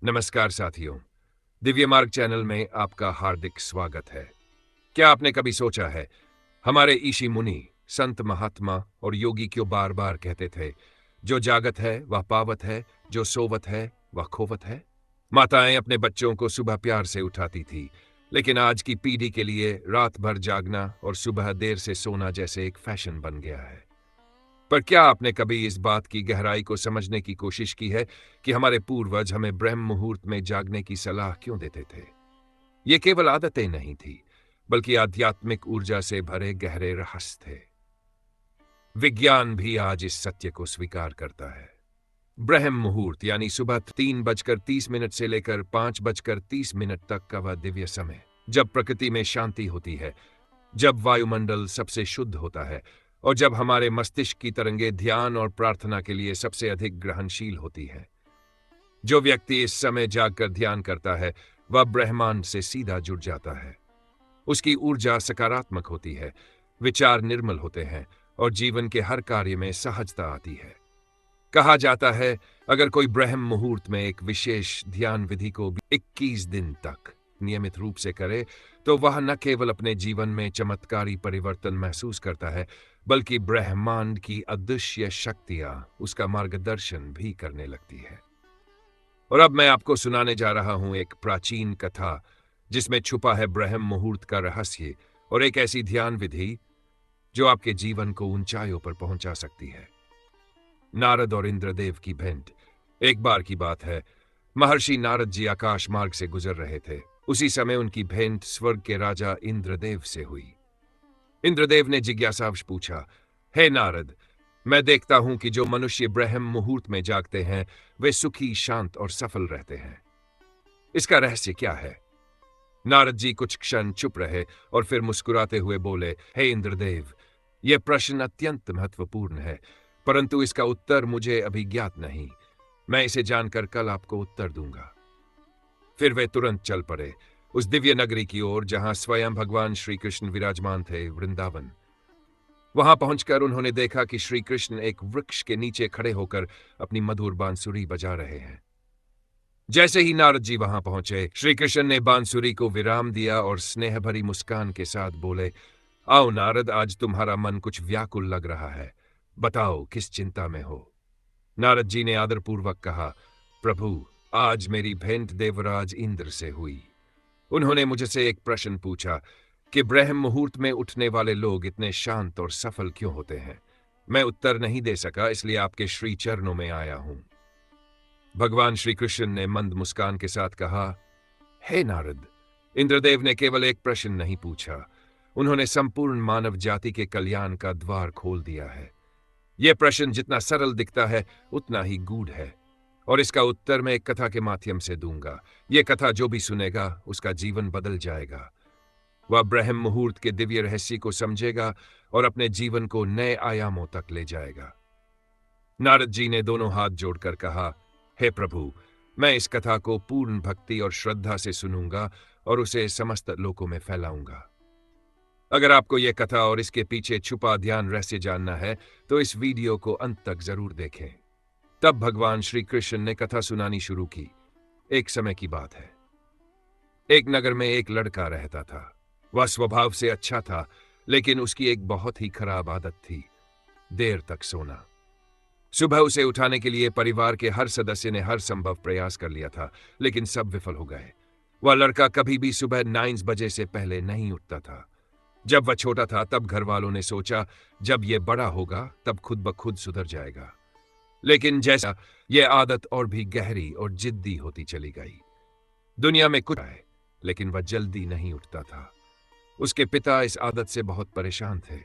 नमस्कार साथियों, दिव्य मार्ग चैनल में आपका हार्दिक स्वागत है। क्या आपने कभी सोचा है, हमारे ऋषि मुनि, संत महात्मा और योगी क्यों बार बार कहते थे, जो जागत है वह पावत है, जो सोवत है वह खोवत है। माताएं अपने बच्चों को सुबह प्यार से उठाती थी, लेकिन आज की पीढ़ी के लिए रात भर जागना और सुबह देर से सोना जैसे एक फैशन बन गया है। पर क्या आपने कभी इस बात की गहराई को समझने की कोशिश की है कि हमारे पूर्वज हमें ब्रह्म मुहूर्त में जागने की सलाह क्यों देते थे? ये केवल आदतें नहीं थी, बल्कि आध्यात्मिक ऊर्जा से भरे गहरे रहस्य थे। विज्ञान भी आज इस सत्य को स्वीकार करता है। ब्रह्म मुहूर्त यानी सुबह 3:30 से लेकर 5:30 तक का वह दिव्य समय, जब प्रकृति में शांति होती है, जब वायुमंडल सबसे शुद्ध होता है और जब हमारे मस्तिष्क की तरंगें ध्यान और प्रार्थना के लिए सबसे अधिक ग्रहणशील होती है। जो व्यक्ति इस समय जागकर ध्यान करता है, वह ब्रह्मांड से सीधा जुड़ जाता है। उसकी ऊर्जा सकारात्मक होती है, विचार निर्मल होते हैं और जीवन के हर कार्य में सहजता आती है। कहा जाता है, अगर कोई ब्रह्म मुहूर्त में एक विशेष ध्यान विधि को 21 दिन तक नियमित रूप से करे, तो वह न केवल अपने जीवन में चमत्कारी परिवर्तन महसूस करता है, बल्कि ब्रह्मांड की अदृश्य शक्तियां उसका मार्गदर्शन भी करने लगती है। और अब मैं आपको सुनाने जा रहा हूं एक प्राचीन कथा, जिसमें छुपा है ब्रह्म मुहूर्त का रहस्य और एक ऐसी ध्यान विधि जो आपके जीवन को ऊंचाइयों पर पहुंचा सकती है। नारद और इंद्रदेव की भेंट। एक बार की बात है, महर्षि नारद जी आकाश मार्ग से गुजर रहे थे। उसी समय उनकी भेंट स्वर्ग के राजा इंद्रदेव से हुई। इंद्रदेव ने जिज्ञासावश पूछा, हे नारद, मैं देखता हूं कि जो मनुष्य ब्रह्म मुहूर्त में जागते हैं, वे सुखी, शांत और सफल रहते हैं। इसका रहस्य क्या है? नारद जी कुछ क्षण चुप रहे और फिर मुस्कुराते हुए बोले, हे इंद्रदेव, यह प्रश्न अत्यंत महत्वपूर्ण है, परंतु इसका उत्तर मुझे अभी ज्ञात नहीं। मैं इसे जानकर कल आपको उत्तर दूंगा। फिर वे तुरंत चल पड़े उस दिव्य नगरी की ओर जहां स्वयं भगवान श्री कृष्ण विराजमान थे, वृंदावन। वहां पहुंचकर उन्होंने देखा कि श्री कृष्ण एक वृक्ष के नीचे खड़े होकर अपनी मधुर बांसुरी बजा रहे हैं। जैसे ही नारद जी वहां पहुंचे, श्री कृष्ण ने बांसुरी को विराम दिया और स्नेह भरी मुस्कान के साथ बोले, आओ नारद, आज तुम्हारा मन कुछ व्याकुल लग रहा है। बताओ, किस चिंता में हो? नारद जी ने आदरपूर्वक कहा, प्रभु, आज मेरी भेंट देवराज इंद्र से हुई। उन्होंने मुझसे एक प्रश्न पूछा कि ब्रह्म मुहूर्त में उठने वाले लोग इतने शांत और सफल क्यों होते हैं। मैं उत्तर नहीं दे सका, इसलिए आपके श्री चरणों में आया हूं। भगवान श्री कृष्ण ने मंद मुस्कान के साथ कहा, हे नारद, इंद्रदेव ने केवल एक प्रश्न नहीं पूछा, उन्होंने संपूर्ण मानव जाति के कल्याण का द्वार खोल दिया है। यह प्रश्न जितना सरल दिखता है, उतना ही गूढ़ है, और इसका उत्तर मैं एक कथा के माध्यम से दूंगा। यह कथा जो भी सुनेगा, उसका जीवन बदल जाएगा। वह ब्रह्म मुहूर्त के दिव्य रहस्य को समझेगा और अपने जीवन को नए आयामों तक ले जाएगा। नारद जी ने दोनों हाथ जोड़कर कहा, हे प्रभु, मैं इस कथा को पूर्ण भक्ति और श्रद्धा से सुनूंगा और उसे समस्त लोकों में फैलाऊंगा। अगर आपको यह कथा और इसके पीछे छुपा ध्यान रहस्य जानना है, तो इस वीडियो को अंत तक जरूर देखें। तब भगवान श्री कृष्ण ने कथा सुनानी शुरू की। एक समय की बात है, एक नगर में एक लड़का रहता था। वह स्वभाव से अच्छा था, लेकिन उसकी एक बहुत ही खराब आदत थी, देर तक सोना। सुबह उसे उठाने के लिए परिवार के हर सदस्य ने हर संभव प्रयास कर लिया था, लेकिन सब विफल हो गए। वह लड़का कभी भी सुबह 9 बजे से पहले नहीं उठता था। जब वह छोटा था, तब घर वालों ने सोचा, जब यह बड़ा होगा तब खुद ब खुद सुधर जाएगा। लेकिन जैसा यह आदत और भी गहरी और जिद्दी होती चली गई। दुनिया में कुछ है, लेकिन वह जल्दी नहीं उठता था। उसके पिता इस आदत से बहुत परेशान थे।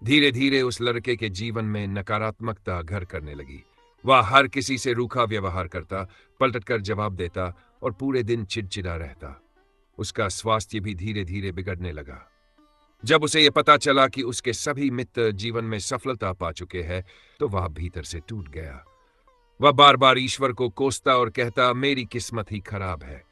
धीरे धीरे उस लड़के के जीवन में नकारात्मकता घर करने लगी। वह हर किसी से रूखा व्यवहार करता, पलटकर जवाब देता और पूरे दिन चिड़चिड़ा रहता। उसका स्वास्थ्य भी धीरे धीरे बिगड़ने लगा। जब उसे यह पता चला कि उसके सभी मित्र जीवन में सफलता पा चुके हैं, तो वह भीतर से टूट गया। वह बार बार ईश्वर को कोसता और कहता, मेरी किस्मत ही खराब है।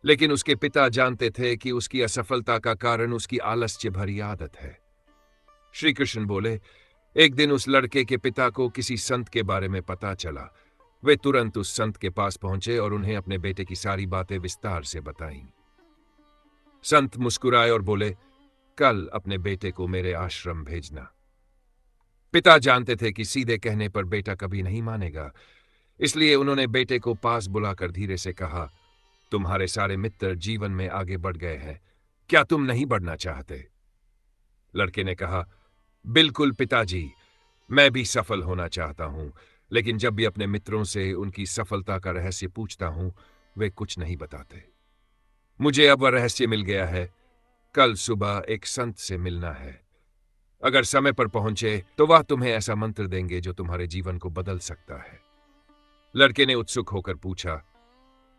लेकिन उसके पिता जानते थे कि उसकी असफलता का कारण उसकी आलस्य भरी आदत है। श्री कृष्ण बोले, एक दिन उस लड़के के पिता को किसी संत के बारे में पता चला। वे तुरंत उस संत के पास पहुंचे और उन्हें अपने बेटे की सारी बातें विस्तार से बताईं। संत मुस्कुराए और बोले, कल अपने बेटे को मेरे आश्रम भेजना। पिता जानते थे कि सीधे कहने पर बेटा कभी नहीं मानेगा, इसलिए उन्होंने बेटे को पास बुलाकर धीरे से कहा, तुम्हारे सारे मित्र जीवन में आगे बढ़ गए हैं, क्या तुम नहीं बढ़ना चाहते? लड़के ने कहा, बिल्कुल पिताजी, मैं भी सफल होना चाहता हूं, लेकिन जब भी अपने मित्रों से उनकी सफलता का रहस्य पूछता हूं, वे कुछ नहीं बताते। मुझे अब वह रहस्य मिल गया है। कल सुबह एक संत से मिलना है। अगर समय पर पहुंचे तो वह तुम्हें ऐसा मंत्र देंगे जो तुम्हारे जीवन को बदल सकता है। लड़के ने उत्सुक होकर पूछा,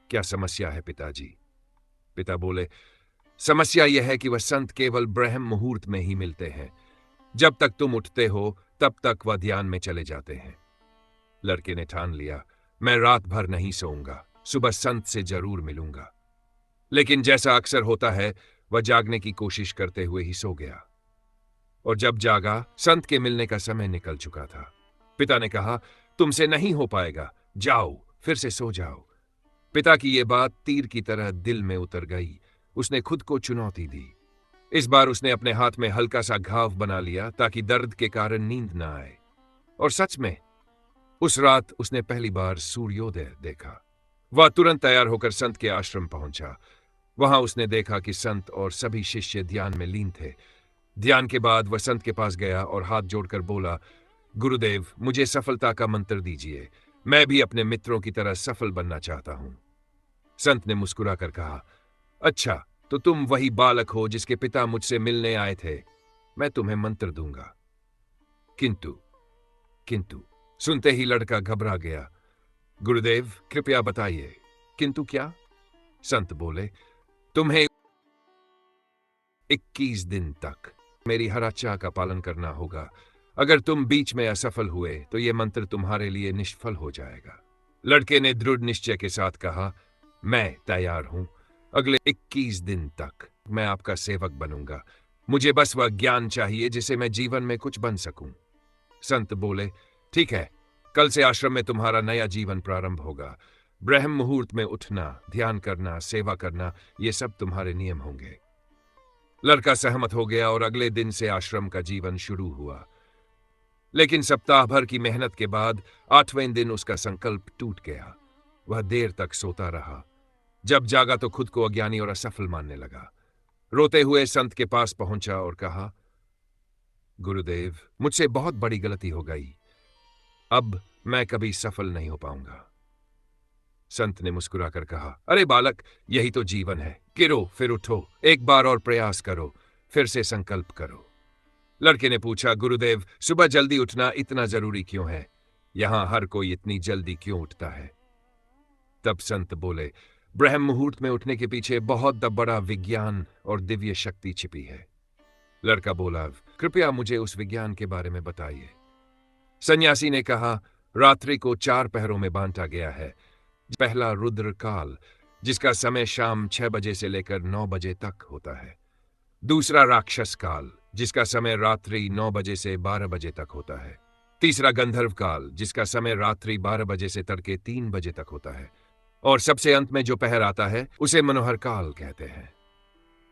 क्या समस्या है पिताजी? पिता बोले, समस्या यह है कि वह संत केवल ब्रह्म मुहूर्त में ही मिलते हैं। जब तक तुम उठते हो तब तक वह ध्यान में चले जाते हैं। लड़के ने ठान लिया, मैं रात भर नहीं सोऊंगा, सुबह संत से जरूर मिलूंगा। लेकिन जैसा अक्सर होता है, वह जागने की कोशिश करते हुए ही सो गया, और जब जागा संत के मिलने का समय निकल चुका था। पिता ने कहा, तुमसे नहीं हो पाएगा, जाओ फिर से सो जाओ। पिता की यह बात तीर की तरह दिल में उतर गई। उसने खुद को चुनौती दी। इस बार उसने अपने हाथ में हल्का सा घाव बना लिया ताकि दर्द के कारण नींद न आए। और सच में उस रात उसने पहली बार सूर्योदय देखा। वह तुरंत तैयार होकर संत के आश्रम पहुंचा। वहां उसने देखा कि संत और सभी शिष्य ध्यान में लीन थे। ध्यान के बाद वह संत के पास गया और हाथ जोड़कर बोला, गुरुदेव, मुझे सफलता का मंत्र दीजिए, मैं भी अपने मित्रों की तरह सफल बनना चाहता हूं। संत ने मुस्कुराकर कहा, अच्छा, तो तुम वही बालक हो जिसके पिता मुझसे मिलने आए थे। मैं तुम्हें मंत्र दूंगा। किंतु सुनते ही लड़का घबरा गया। गुरुदेव, कृपया बताइए, किंतु क्या? संत बोले, तुम्हें 21 दिन तक मेरी हर इच्छा का पालन करना होगा। अगर तुम बीच में असफल हुए तो यह मंत्र तुम्हारे लिए निष्फल हो जाएगा। लड़के ने दृढ़ निश्चय के साथ कहा, मैं तैयार हूं। अगले 21 दिन तक मैं आपका सेवक बनूंगा। मुझे बस वह ज्ञान चाहिए जिसे मैं जीवन में कुछ बन सकूं। संत बोले, ठीक है, कल से आश्रम में तुम्हारा नया जीवन प्रारंभ होगा। ब्रह्म मुहूर्त में उठना, ध्यान करना, सेवा करना, ये सब तुम्हारे नियम होंगे। लड़का सहमत हो गया और अगले दिन से आश्रम का जीवन शुरू हुआ। लेकिन सप्ताह भर की मेहनत के बाद 8वें दिन उसका संकल्प टूट गया। वह देर तक सोता रहा। जब जागा तो खुद को अज्ञानी और असफल मानने लगा। रोते हुए संत के पास पहुंचा और कहा, गुरुदेव, मुझसे बहुत बड़ी गलती हो गई। अब मैं कभी सफल नहीं हो पाऊंगा। संत ने मुस्कुराकर कहा, अरे बालक, यही तो जीवन है। गिरो फिर उठो, एक बार और प्रयास करो, फिर से संकल्प करो। लड़के ने पूछा, गुरुदेव, सुबह जल्दी उठना इतना जरूरी क्यों है? यहां हर कोई इतनी जल्दी क्यों उठता है? तब संत बोले, ब्रह्म मुहूर्त में उठने के पीछे बहुत बड़ा विज्ञान और दिव्य शक्ति छिपी है। लड़का बोला, कृपया मुझे उस विज्ञान के बारे में बताइए। सन्यासी ने कहा, रात्रि को 4 पहरों में बांटा गया है। पहला रुद्र काल, जिसका समय शाम 6 बजे से लेकर 9 बजे तक होता है। दूसरा राक्षस काल, जिसका समय रात्रि 9 बजे से 12 बजे तक होता है। तीसरा गंधर्व काल, जिसका समय रात्रि 12 बजे से तड़के 3 बजे तक होता है। और सबसे अंत में जो पहर आता है उसे मनोहर काल कहते हैं।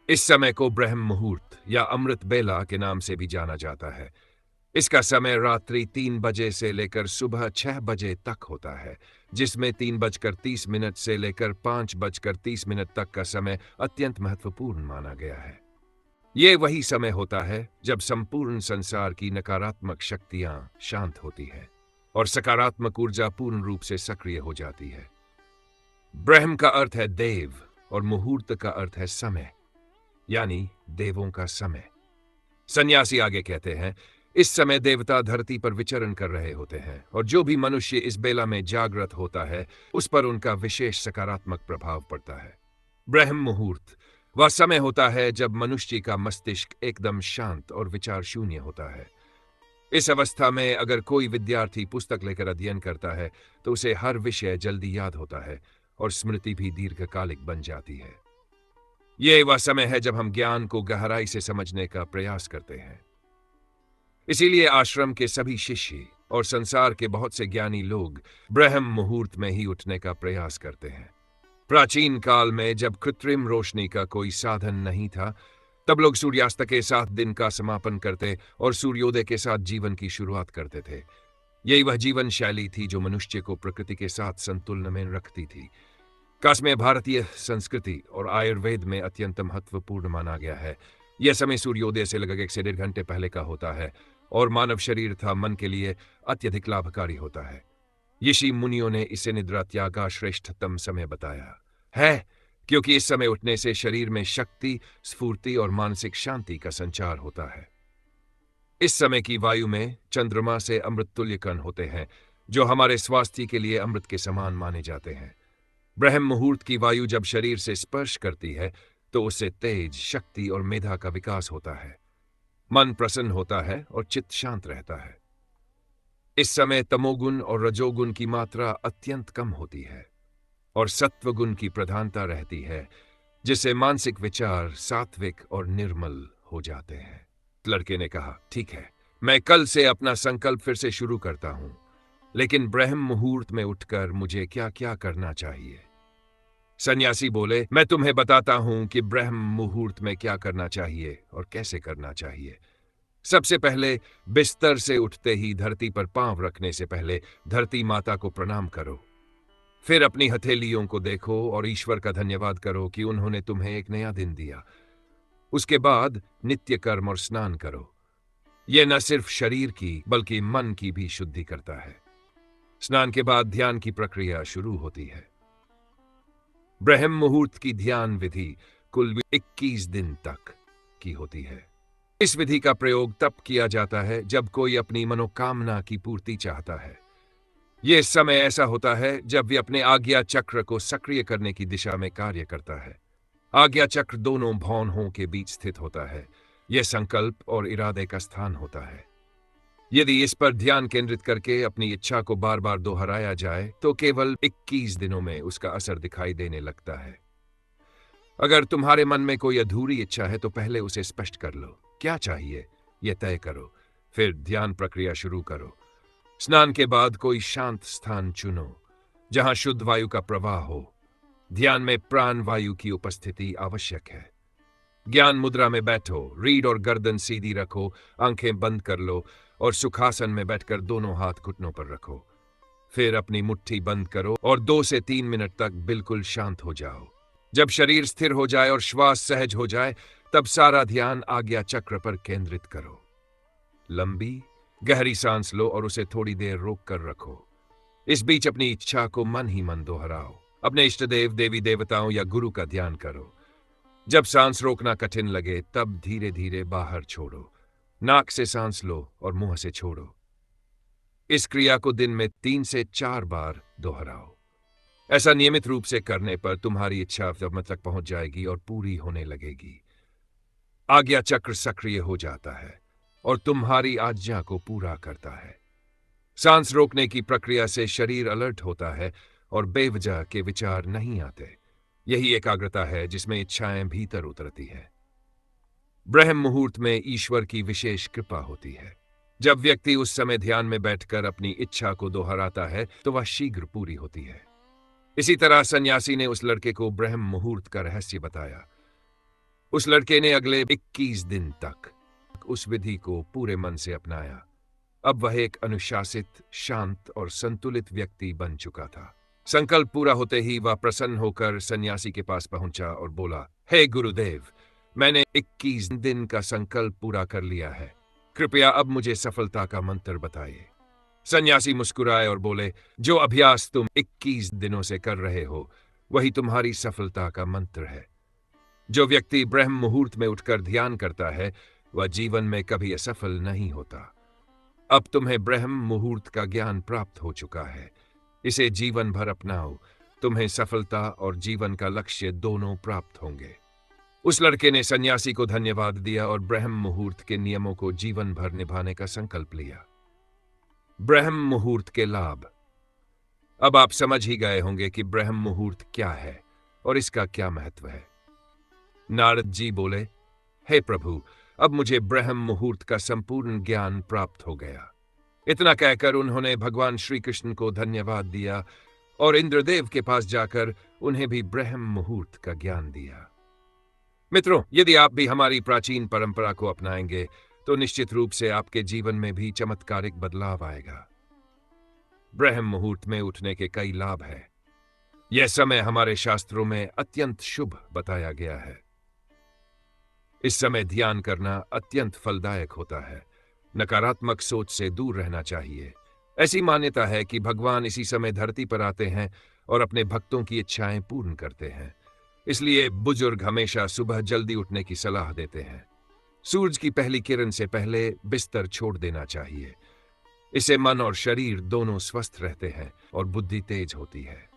इस समय को ब्रह्म मुहूर्त या अमृत बेला के नाम से भी जाना जाता है। इसका समय रात्रि 3 बजे से लेकर सुबह 6 बजे तक होता है, जिसमें 3:30 से लेकर 5:30 तक का समय अत्यंत महत्वपूर्ण माना गया है। ये वही समय होता है जब संपूर्ण संसार की नकारात्मक शक्तियां शांत होती है और सकारात्मक ऊर्जा पूर्ण रूप से सक्रिय हो जाती है। ब्रह्म का अर्थ है देव और मुहूर्त का अर्थ है समय, यानी देवों का समय। सन्यासी आगे कहते हैं, इस समय देवता धरती पर विचरण कर रहे होते हैं और जो भी मनुष्य इस बेला में जागृत होता है उस पर उनका विशेष सकारात्मक प्रभाव पड़ता है। ब्रह्म मुहूर्त वह समय होता है जब मनुष्य का मस्तिष्क एकदम शांत और विचार शून्य होता है। इस अवस्था में अगर कोई विद्यार्थी पुस्तक लेकर अध्ययन करता है तो उसे हर विषय जल्दी याद होता है और स्मृति भी दीर्घकालिक बन जाती है। यह वह समय है जब हम ज्ञान को गहराई से समझने का प्रयास करते हैं। इसीलिए आश्रम के सभी शिष्य और संसार के बहुत से ज्ञानी लोग ब्रह्म मुहूर्त में ही उठने का प्रयास करते हैं। प्राचीन काल में जब कृत्रिम रोशनी का कोई साधन नहीं था, तब लोग सूर्यास्त के साथ दिन का समापन करते और सूर्योदय के साथ जीवन की शुरुआत करते थे। यही वह जीवन शैली थी जो मनुष्य को प्रकृति के साथ संतुलन में रखती थी। काश में भारतीय संस्कृति और आयुर्वेद में अत्यंत महत्वपूर्ण माना गया है। यह समय सूर्योदय से लगभग 1 से 1.5 घंटे पहले का होता है और मानव शरीर तथा मन के लिए अत्यधिक लाभकारी होता है। ऋषि मुनियों ने इसे निद्रा त्याग का श्रेष्ठतम समय बताया है, क्योंकि इस समय उठने से शरीर में शक्ति, स्फूर्ति और मानसिक शांति का संचार होता है। इस समय की वायु में चंद्रमा से अमृत तुल्य कण होते हैं, जो हमारे स्वास्थ्य के लिए अमृत के समान माने जाते हैं। ब्रह्म मुहूर्त की वायु जब शरीर से स्पर्श करती है तो उससे तेज, शक्ति और मेधा का विकास होता है। मन प्रसन्न होता है और चित्त शांत रहता है। इस समय तमोगुण और रजोगुण की मात्रा अत्यंत कम होती है और सत्वगुण की प्रधानता रहती है, जिससे मानसिक विचार सात्विक और निर्मल हो जाते हैं। लड़के ने कहा, ठीक है, मैं कल से अपना संकल्प फिर से शुरू करता हूं, लेकिन ब्रह्म मुहूर्त में उठकर मुझे क्या क्या करना चाहिए? सन्यासी बोले, मैं तुम्हें बताता हूं कि ब्रह्म मुहूर्त में क्या करना चाहिए और कैसे करना चाहिए। सबसे पहले बिस्तर से उठते ही धरती पर पांव रखने से पहले धरती माता को प्रणाम करो। फिर अपनी हथेलियों को देखो और ईश्वर का धन्यवाद करो कि उन्होंने तुम्हें एक नया दिन दिया। उसके बाद नित्य कर्म और स्नान करो। यह न सिर्फ शरीर की बल्कि मन की भी शुद्धि करता है। स्नान के बाद ध्यान की प्रक्रिया शुरू होती है। ब्रह्म मुहूर्त की ध्यान विधि कुल 21 दिन तक की होती है। इस विधि का प्रयोग तब किया जाता है जब कोई अपनी मनोकामना की पूर्ति चाहता है। यह समय ऐसा होता है जब वे अपने आज्ञा चक्र को सक्रिय करने की दिशा में कार्य करता है। आज्ञा चक्र दोनों भौहों के बीच स्थित होता है। यह संकल्प और इरादे का स्थान होता है। यदि इस पर ध्यान केंद्रित करके अपनी इच्छा को बार बार दोहराया जाए तो केवल 21 दिनों में उसका असर दिखाई देने लगता है। अगर तुम्हारे मन में कोई अधूरी इच्छा है तो पहले उसे स्पष्ट कर लो। क्या चाहिए यह तय करो, फिर ध्यान प्रक्रिया शुरू करो। स्नान के बाद कोई शांत स्थान चुनो जहां शुद्ध वायु का प्रवाह हो। ध्यान में प्राण वायु की उपस्थिति आवश्यक है। ज्ञान मुद्रा में बैठो, रीढ़ और गर्दन सीधी रखो, आंखें बंद कर लो और सुखासन में बैठकर दोनों हाथ घुटनों पर रखो। फिर अपनी मुट्ठी बंद करो और 2 से 3 मिनट तक बिल्कुल शांत हो जाओ। जब शरीर स्थिर हो जाए और श्वास सहज हो जाए, तब सारा ध्यान आज्ञा चक्र पर केंद्रित करो। लंबी गहरी सांस लो और उसे थोड़ी देर रोक कर रखो। इस बीच अपनी इच्छा को मन ही मन दोहराओ। अपने इष्ट देव, देवी देवताओं या गुरु का ध्यान करो। जब सांस रोकना कठिन लगे तब धीरे धीरे बाहर छोड़ो। नाक से सांस लो और मुंह से छोड़ो। इस क्रिया को दिन में 3 से 4 बार दोहराओ। ऐसा नियमित रूप से करने पर तुम्हारी इच्छा तब तक पहुंच जाएगी और पूरी होने लगेगी। आज्ञा चक्र सक्रिय हो जाता है और तुम्हारी आज्ञा को पूरा करता है। सांस रोकने की प्रक्रिया से शरीर अलर्ट होता है और बेवजह के विचार नहीं आते। यही एकाग्रता है जिसमें इच्छाएं भीतर उतरती है। ब्रह्म मुहूर्त में ईश्वर की विशेष कृपा होती है। जब व्यक्ति उस समय ध्यान में बैठकर अपनी इच्छा को दोहराता है तो वह शीघ्र पूरी होती है। इसी तरह सन्यासी ने उस लड़के को ब्रह्म मुहूर्त का रहस्य बताया। उस लड़के ने अगले 21 दिन तक उस विधि को पूरे मन से अपनाया। अब वह एक अनुशासित, शांत और संतुलित व्यक्ति बन चुका था। संकल्प पूरा होते ही वह प्रसन्न होकर सन्यासी के पास पहुंचा और बोला, हे गुरुदेव, मैंने 21 दिन का संकल्प पूरा कर लिया है। कृपया अब मुझे सफलता का मंत्र बताइए। सन्यासी मुस्कुराए और बोले, जो अभ्यास तुम 21 दिनों से कर रहे हो वही तुम्हारी सफलता का मंत्र है। जो व्यक्ति ब्रह्म मुहूर्त में उठकर ध्यान करता है वह जीवन में कभी असफल नहीं होता। अब तुम्हें ब्रह्म मुहूर्त का ज्ञान प्राप्त हो चुका है। इसे जीवन भर अपनाओ। तुम्हें सफलता और जीवन का लक्ष्य दोनों प्राप्त होंगे। उस लड़के ने सन्यासी को धन्यवाद दिया और ब्रह्म मुहूर्त के नियमों को जीवन भर निभाने का संकल्प लिया। ब्रह्म मुहूर्त के लाभ। अब आप समझ ही गए होंगे कि ब्रह्म मुहूर्त क्या है और इसका क्या महत्व है। नारद जी बोले, हे प्रभु, अब मुझे ब्रह्म मुहूर्त का संपूर्ण ज्ञान प्राप्त हो गया। इतना कहकर उन्होंने भगवान श्री कृष्ण को धन्यवाद दिया और इंद्रदेव के पास जाकर उन्हें भी ब्रह्म मुहूर्त का ज्ञान दिया। मित्रों, यदि आप भी हमारी प्राचीन परंपरा को अपनाएंगे तो निश्चित रूप से आपके जीवन में भी चमत्कारिक बदलाव आएगा। ब्रह्म मुहूर्त में उठने के कई लाभ हैं। यह समय हमारे शास्त्रों में अत्यंत शुभ बताया गया है। इस समय ध्यान करना अत्यंत फलदायक होता है। नकारात्मक सोच से दूर रहना चाहिए। ऐसी मान्यता है कि भगवान इसी समय धरती पर आते हैं और अपने भक्तों की इच्छाएं पूर्ण करते हैं। इसलिए बुजुर्ग हमेशा सुबह जल्दी उठने की सलाह देते हैं। सूरज की पहली किरण से पहले बिस्तर छोड़ देना चाहिए। इससे मन और शरीर दोनों स्वस्थ रहते हैं और बुद्धि तेज होती है।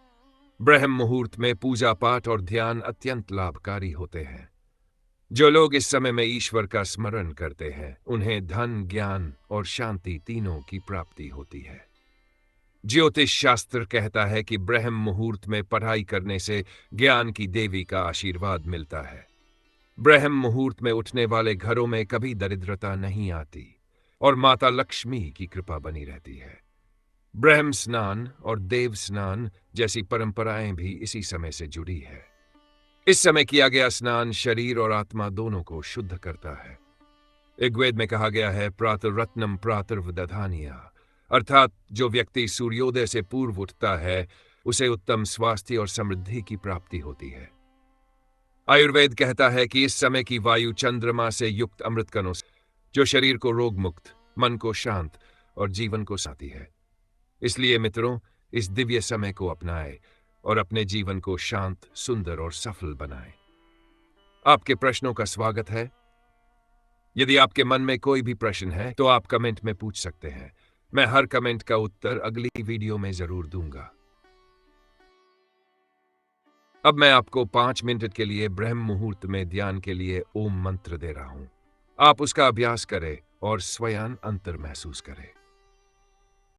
ब्रह्म मुहूर्त में पूजा पाठ और ध्यान अत्यंत लाभकारी होते हैं। जो लोग इस समय में ईश्वर का स्मरण करते हैं उन्हें धन, ज्ञान और शांति तीनों की प्राप्ति होती है। ज्योतिष शास्त्र कहता है कि ब्रह्म मुहूर्त में पढ़ाई करने से ज्ञान की देवी का आशीर्वाद मिलता है। ब्रह्म मुहूर्त में उठने वाले घरों में कभी दरिद्रता नहीं आती और माता लक्ष्मी की कृपा बनी रहती है। ब्रह्म स्नान और देव स्नान जैसी परंपराएं भी इसी समय से जुड़ी है। इस समय किया गया स्नान शरीर और आत्मा दोनों को शुद्ध करता है। ऋग्वेद में कहा गया है, प्रातरत्नम प्रातर्वदधानिया, अर्थात जो व्यक्ति सूर्योदय से पूर्व उठता है उसे उत्तम स्वास्थ्य और समृद्धि की प्राप्ति होती है। आयुर्वेद कहता है कि इस समय की वायु चंद्रमा से युक्त अमृत कणों से जो शरीर को रोग मुक्त, मन को शांत और जीवन को साथी है। इसलिए मित्रों, इस दिव्य समय को अपनाएं और अपने जीवन को शांत, सुंदर और सफल बनाएं। आपके प्रश्नों का स्वागत है। यदि आपके मन में कोई भी प्रश्न है तो आप कमेंट में पूछ सकते हैं। मैं हर कमेंट का उत्तर अगली वीडियो में जरूर दूंगा। अब मैं आपको 5 मिनट के लिए ब्रह्म मुहूर्त में ध्यान के लिए ओम मंत्र दे रहा हूं। आप उसका अभ्यास करें और स्वयं अंतर महसूस करें।